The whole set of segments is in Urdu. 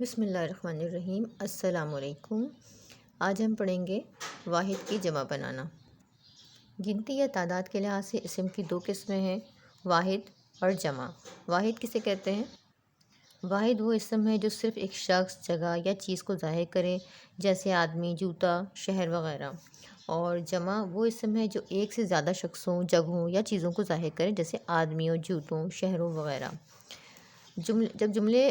بسم اللہ الرحمن الرحیم۔ السلام علیکم۔ آج ہم پڑھیں گے واحد کی جمع بنانا۔ گنتی یا تعداد کے لحاظ سے اسم کی دو قسمیں ہیں، واحد اور جمع۔ واحد کسے کہتے ہیں؟ واحد وہ اسم ہے جو صرف ایک شخص، جگہ یا چیز کو ظاہر کرے، جیسے آدمی، جوتا، شہر وغیرہ۔ اور جمع وہ اسم ہے جو ایک سے زیادہ شخصوں، جگہوں یا چیزوں کو ظاہر کرے، جیسے آدمیوں، جوتوں، شہروں وغیرہ۔ جب جملے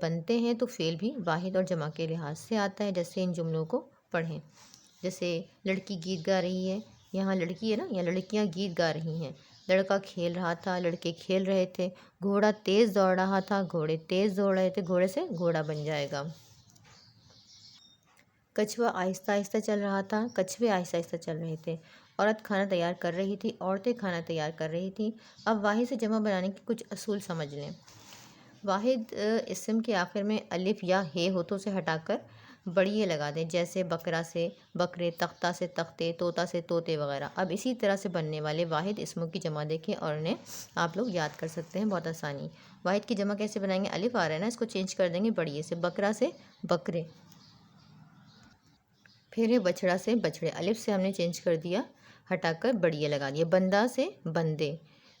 بنتے ہیں تو فعل بھی واحد اور جمع کے لحاظ سے آتا ہے، جیسے ان جملوں کو پڑھیں۔ جیسے لڑکی گیت گا رہی ہے، یہاں لڑکی ہے نا، یا لڑکیاں گیت گا رہی ہیں۔ لڑکا کھیل رہا تھا، لڑکے کھیل رہے تھے۔ گھوڑا تیز دوڑ رہا تھا، گھوڑے تیز دوڑ رہے تھے۔ گھوڑے سے گھوڑا بن جائے گا۔ کچھوا آہستہ آہستہ چل رہا تھا، کچھوے آہستہ آہستہ چل رہے تھے۔ عورت کھانا تیار کر رہی تھی، عورتیں کھانا تیار کر رہی تھیں۔ اب واحد سے جمع بنانے کے کچھ اصول سمجھ لیں۔ واحد اسم کے آخر میں الف یا ہے ہوتوں سے ہٹا کر بڑیے لگا دیں، جیسے بکرا سے بکرے، تختہ سے تختے، طوطا سے طوطے وغیرہ۔ اب اسی طرح سے بننے والے واحد اسموں کی جمع دیکھیں اور انہیں آپ لوگ یاد کر سکتے ہیں بہت آسانی۔ واحد کی جمع کیسے بنائیں گے؟ الف آ رہا ہے نا، اس کو چینج کر دیں گے بڑیے سے، بکرا سے بکرے۔ پھر ہے بچھڑا سے بچھڑے، الف سے ہم نے چینج کر دیا، ہٹا کر بڑیے لگا دیا۔ بندہ سے بندے۔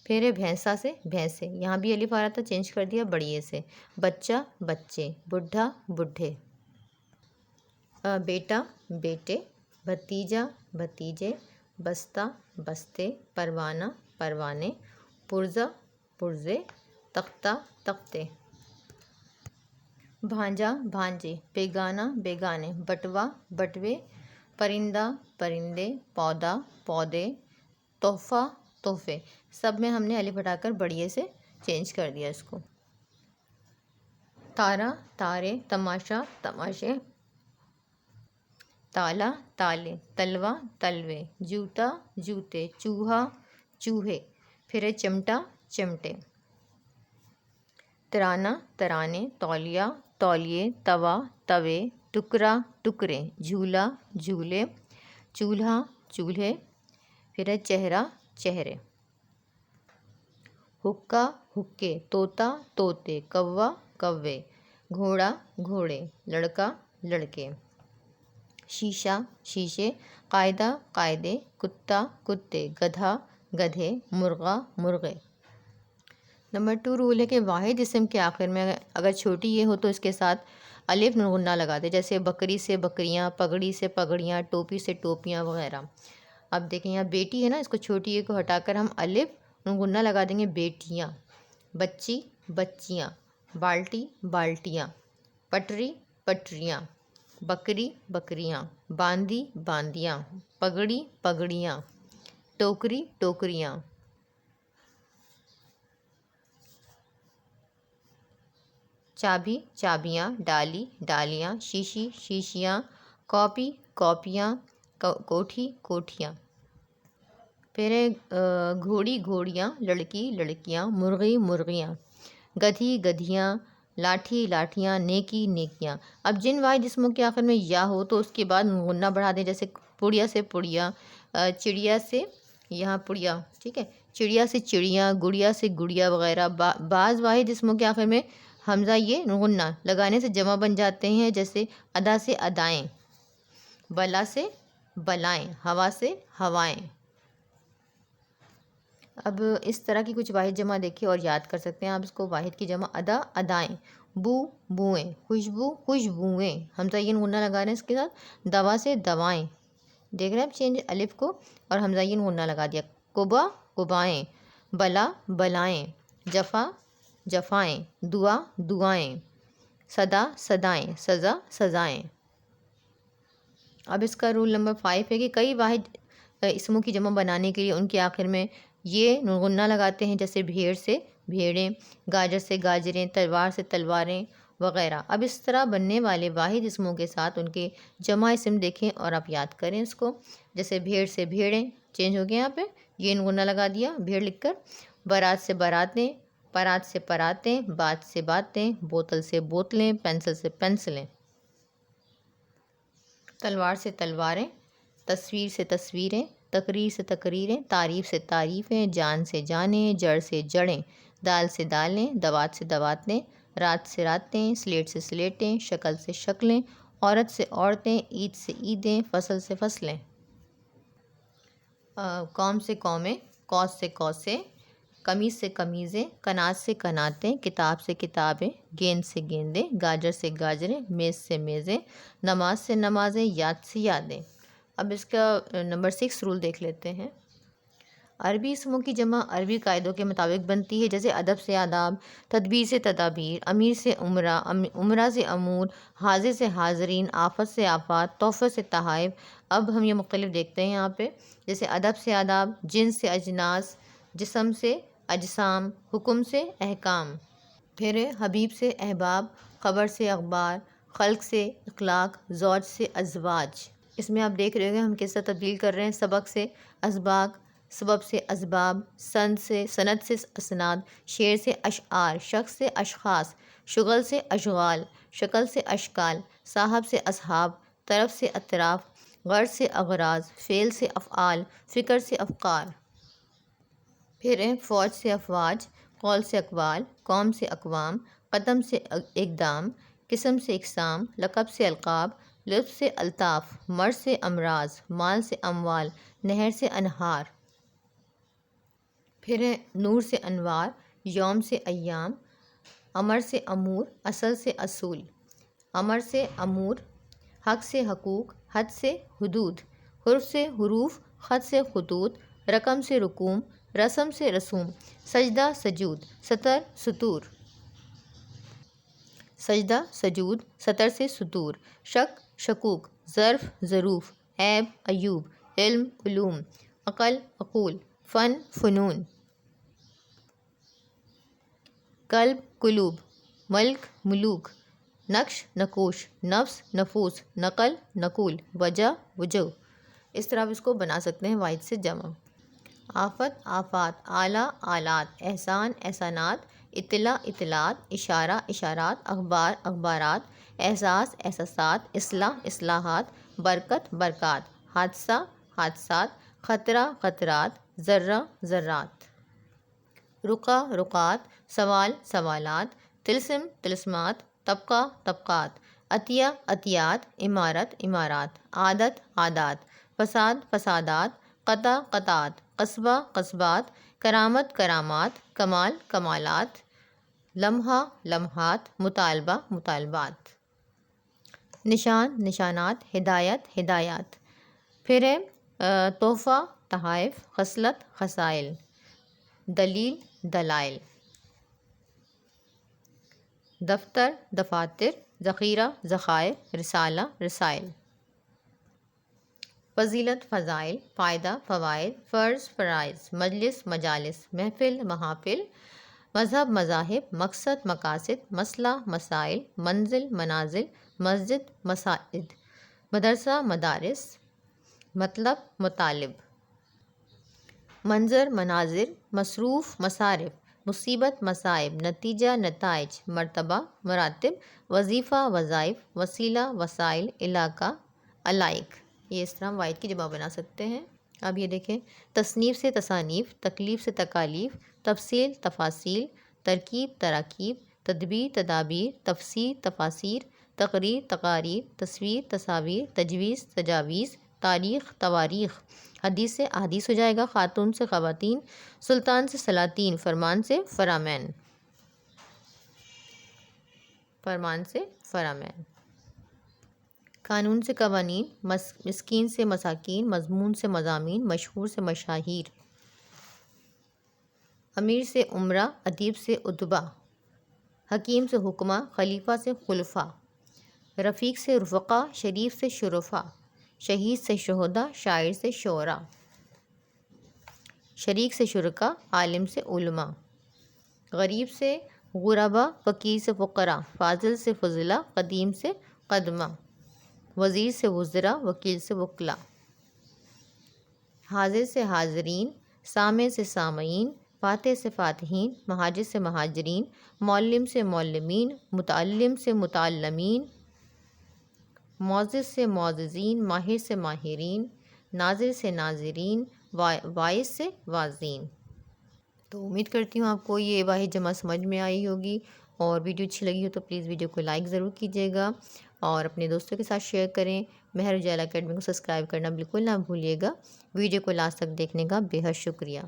پھر ہے بھینسا سے بھینسے، یہاں بھی الف آ رہا تھا، چینج کر دیا بڑیے سے۔ بچہ بچے، بڈھا بڈھے۔ بیٹا بیٹے، بھتیجا بھتیجے، بستہ بستے، پروانہ پروانے، پرزہ پرزے، تختہ تختے۔ بھانجا بھانجے، بیگانہ بیگانے، بٹوا بٹوے، پرندہ پرندے، پودا پودے، تحفہ تحفے۔ سب میں ہم نے الف ہٹا کر بڑیے سے چینج کر دیا اس کو۔ تارا تارے، تماشا تماشے، تالا تالے، تلوا تلوے، جوتا جوتے، چوہا چوہے۔ پھر ہے چمٹا چمٹے۔ ترانہ ترانے، تولیہ تولیے، توا توے، ٹکڑا ٹکڑے، جھولا جھولے، چولہا چولہے۔ پھر ہے چہرہ چہرے۔ حقہ حقے، طوطا طوطے، کوا کوے، گھوڑا گھوڑے، لڑکا لڑکے۔ شیشہ شیشے، قاعدہ قاعدے، کتا کتے، گدھا گدھے، مرغا مرغے۔ نمبر 2 رول ہے کہ واحد اسم کے آخر میں اگر چھوٹی یہ ہو تو اس کے ساتھ الف غنہ لگا دے، جیسے بکری سے بکریاں، پگڑی سے پگڑیاں، ٹوپی سے ٹوپیاں وغیرہ۔ اب دیکھیں یہاں بیٹی ہے نا، اس کو چھوٹی یہ کو ہٹا کر ہم الف غنہ لگا دیں گے، بیٹیاں۔ بچی بچیاں، بالٹی بالٹیاں، پٹری پٹریاں، بکری بکریاں، باندی باندیاں، پگڑی پگڑیاں، ٹوکری ٹوکریاں۔ چابی چابیاں، ڈالی ڈالیاں، شیشی شیشیاں، کاپی کاپیاں، کوٹھی کوٹھیاں۔ پھر گھوڑی گھوڑیاں، لڑکی لڑکیاں، مرغی مرغیاں، گدھی گدھیاں، لاٹھی لاٹھیاں، نیکی نیکیاں۔ اب جن واحد اسموں کے آخر میں یا ہو تو اس کے بعد غنہ بڑھا دیں، جیسے پڑیا سے پڑیا، چڑیا سے، یہاں پڑیا، ٹھیک ہے، چڑیا سے چڑیاں، گڑیا سے گڑیا وغیرہ۔ بعض واحد اسموں کے آخر میں حمزہ یہ غنہ لگانے سے جمع بن جاتے ہیں، جیسے ادا سے ادائیں، بلا سے بلائیں، ہوا سے ہوائیں۔ اب اس طرح کی کچھ واحد جمع دیکھیں اور یاد کر سکتے ہیں آپ اس کو۔ واحد کی جمع ادا ادائیں، بو بوئیں، خوشبو خوشبوئیں، حمزہ یہ غنہ لگا رہے ہیں اس کے ساتھ۔ دوا سے دوائیں، دیکھ رہے ہیں آپ چینج الف کو، اور حمزہ یہ غنہ لگا دیا۔ قبا قبائیں، بلا بلائیں، جفا جفائیں، دعا دعائیں، صدا صدائیں، سزا سزائیں۔ اب اس کا رول نمبر 5 ہے کہ کئی واحد اسموں کی جمع بنانے کے لیے ان کے آخر میں یہ غنہ لگاتے ہیں، جیسے بھیڑ سے بھیڑیں، گاجر سے گاجریں، تلوار سے تلواریں وغیرہ۔ اب اس طرح بننے والے واحد اسموں کے ساتھ ان کے جمع اسم دیکھیں اور آپ یاد کریں اس کو، جیسے بھیڑ سے بھیڑیں، چینج ہو گیا یہاں پہ، یہ غنہ لگا دیا بھیڑ لکھ کر۔ بارات سے باراتیں، پرات سے پراتیں، بات سے باتیں، بوتل سے بوتلیں، پینسل سے پینسلیں۔ تلوار سے تلواریں، تصویر سے تصویریں، تقریر سے تقریریں، تعریف سے تعریفیں، جان سے جانیں، جڑ سے جڑیں، دال سے دالیں، دوات سے دواتیں، رات سے راتیں، سلیٹ سے سلیٹیں، شکل سے شکلیں، عورت سے عورتیں، عید سے عیدیں، فصل سے فصلیں، قوم سے قومیں، قوس سے قوسیں، قمیص سے قمیضیں، کنات سے کناتیں، کتاب سے کتابیں، گیند سے گیندیں، گاجر سے گاجریں، میز سے میزیں، نماز سے نمازیں، یاد سے یادیں۔ اب اس کا نمبر 6 رول دیکھ لیتے ہیں۔ عربی اسموں کی جمع عربی قاعدوں کے مطابق بنتی ہے، جیسے ادب سے آداب، تدبیر سے تدابیر، امیر سے عمرہ، عمرہ سے امور، حاضر سے حاضرین، آفت سے آفات، تحفہ سے تحائف۔ اب ہم یہ مختلف دیکھتے ہیں یہاں پہ، جیسے ادب سے آداب، جنس سے اجناس، جسم سے اجسام، حکم سے احکام، پھر حبیب سے احباب، خبر سے اخبار، خلق سے اخلاق، زوج سے ازواج۔ اس میں آپ دیکھ رہے ہوں ہم کس طرح تبدیل کر رہے ہیں، سبق سے اسباق، سبب سے اسباب، سند سے اسناد، شعر سے اشعار، شخص سے اشخاص، شغل سے اشغال، شکل سے اشکال، صاحب سے اصحاب، طرف سے اطراف، غرض سے اغراض، فعل سے افعال، فکر سے افکار، پھر فوج سے افواج، قول سے اقوال، قوم سے اقوام، قدم سے اقدام، قسم سے اقسام، لقب سے القاب، لطف سے الطاف، مرض سے امراض، مال سے اموال، نہر سے انہار، پھر نور سے انوار، یوم سے ایام، امر سے امور، اصل سے اصول، امر سے امور، حق سے حقوق، حد سے حدود، حرف سے حروف، خط سے خطوط، رقم سے رقوم، رسم سے رسوم، سجدہ سجود، سطر سطور، سجدہ سجود، سطر سے سطور، شک شکوک، ظرف ظروف، عیب عیوب، علم علوم، عقل عقول، فن فنون، قلب قلوب، ملک ملوک، نقش نقوش، نفس نفوس، نقل نقول، وجہ وجوہ۔ اس طرح آپ اس کو بنا سکتے ہیں واحد سے جمع۔ آفت آفات، آلہ آلات، احسان احسانات، اطلاع اطلاعات، اشارہ اشارات، اخبار اخبارات، احساس احساسات، اصلاح اصلاحات، برکت برکات، حادثہ حادثات، خطرہ خطرات، ذرہ ذرات، رقع رقعات، سوال سوالات، طلسم طلسمات، طبقہ طبقات، عطیہ عطیات، عمارت عمارات، عادت عادات، فساد فسادات، قطع قطعات، قصبہ قصبات، کرامت کرامات، کمال کمالات، لمحہ لمحات، مطالبہ مطالبات، نشان نشانات، ہدایت ہدایات، پھر تحفہ تحائف، خصلت خصائل، دلیل دلائل، دفتر دفاتر، ذخیرہ ذخائر، رسالہ رسائل، فضیلت فضائل، فائدہ فوائد، فرض فرائض، مجلس مجالس، محفل محافل، مذہب مذاہب، مقصد مقاصد، مسئلہ مسائل، منزل منازل، مسجد مساجد، مدرسہ مدارس، مطلب مطالب، منظر مناظر، مصروف مصارف، مصیبت مصائب، نتیجہ نتائج، مرتبہ مراتب، وظیفہ وظائف، وسیلہ وسائل، علاقہ علائق۔ یہ اس طرح ہم واحد کی جمع بنا سکتے ہیں۔ اب یہ دیکھیں، تصنیف سے تصانیف، تکلیف سے تکالیف، تفصیل تفاصیل، ترکیب تراکیب، تدبیر تدابیر، تفسیر تفاسیر، تقریر تقاریر، تصویر تصاویر، تجویز تجاویز، تاریخ تواریخ، حدیث سے احادیث ہو جائے گا، خاتون سے خواتین، سلطان سے سلاطین، فرمان سے فرامین، فرمان سے فرامین، قانون سے قوانین، مسکین سے مساکین، مضمون سے مضامین، مشہور سے مشاہیر، امیر سے امرا، ادیب سے ادبا، حکیم سے حکمہ، خلیفہ سے خلفاء، رفیق سے رفقا، شریف سے شرفا، شہید سے شہدا، شاعر سے شعراء، شریک سے شرکا، عالم سے علماء، غریب سے غربا، فقیر سے فقراء، فاضل سے فضلا، قدیم سے قدمہ، وزیر سے وزراء، وکیل سے وکلاء، حاضر سے حاضرین، سامع سے سامعین، فاتح سے فاتحین، مہاجر سے مہاجرین، معلم سے معلمین، متعلم سے متعلمین، معزز سے معززین، ماہر سے ماہرین، ناظر سے ناظرین، واعظ سے واعظین۔ تو امید کرتی ہوں آپ کو یہ واحد جمع سمجھ میں آئی ہوگی اور ویڈیو اچھی لگی ہو تو پلیز ویڈیو کو لائک ضرور کیجیے گا اور اپنے دوستوں کے ساتھ شیئر کریں۔ مہر اجالا اکیڈمی کو سبسکرائب کرنا بالکل نہ بھولیے گا۔ ویڈیو کو لاسٹ تک دیکھنے کا بے حد شکریہ۔